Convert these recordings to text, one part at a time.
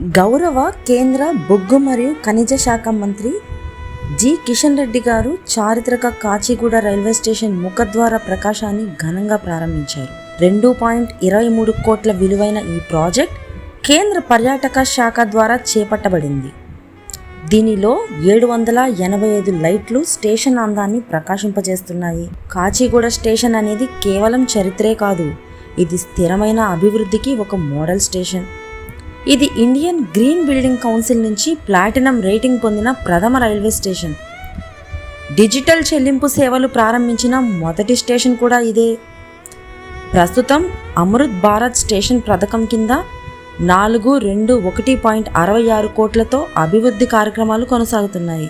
గౌరవ కేంద్ర బొగ్గు మరియు ఖనిజ శాఖ మంత్రి జి కిషన్ రెడ్డి గారు చారిత్రక కాచిగూడ రైల్వే స్టేషన్ ముఖద్వార ప్రకాశాన్ని ఘనంగా ప్రారంభించారు. 2.23 కోట్ల విలువైన ఈ ప్రాజెక్ట్ కేంద్ర పర్యాటక శాఖ ద్వారా చేపట్టబడింది. దీనిలో 785 లైట్లు స్టేషన్ అందాన్ని ప్రకాశింపజేస్తున్నాయి. కాచిగూడ స్టేషన్ అనేది కేవలం చరిత్రే కాదు, ఇది స్థిరమైన అభివృద్ధికి ఒక మోడల్ స్టేషన్. ఇది ఇండియన్ గ్రీన్ బిల్డింగ్ కౌన్సిల్ నుంచి ప్లాటినం రేటింగ్ పొందిన ప్రథమ రైల్వే స్టేషన్. డిజిటల్ చెల్లింపు సేవలు ప్రారంభించిన మొదటి స్టేషన్ కూడా ఇదే. ప్రస్తుతం అమృత్ భారత్ స్టేషన్ పథకం కింద 421.66 కోట్లతో అభివృద్ధి కార్యక్రమాలు కొనసాగుతున్నాయి.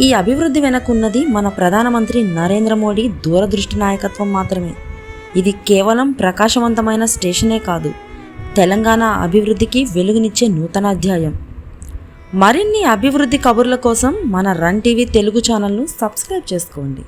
ఈ అభివృద్ధి వెనకున్నది మన ప్రధానమంత్రి నరేంద్ర మోడీ దూరదృష్టి నాయకత్వం మాత్రమే. ఇది కేవలం ప్రకాశవంతమైన స్టేషనే కాదు, తెలంగాణ అభివృద్ధికి వెలుగునిచ్చే నూతన అధ్యాయం. మరిన్ని అభివృద్ధి కబుర్ల కోసం మన రన్ టీవీ తెలుగు ఛానల్ను సబ్స్క్రైబ్ చేసుకోండి.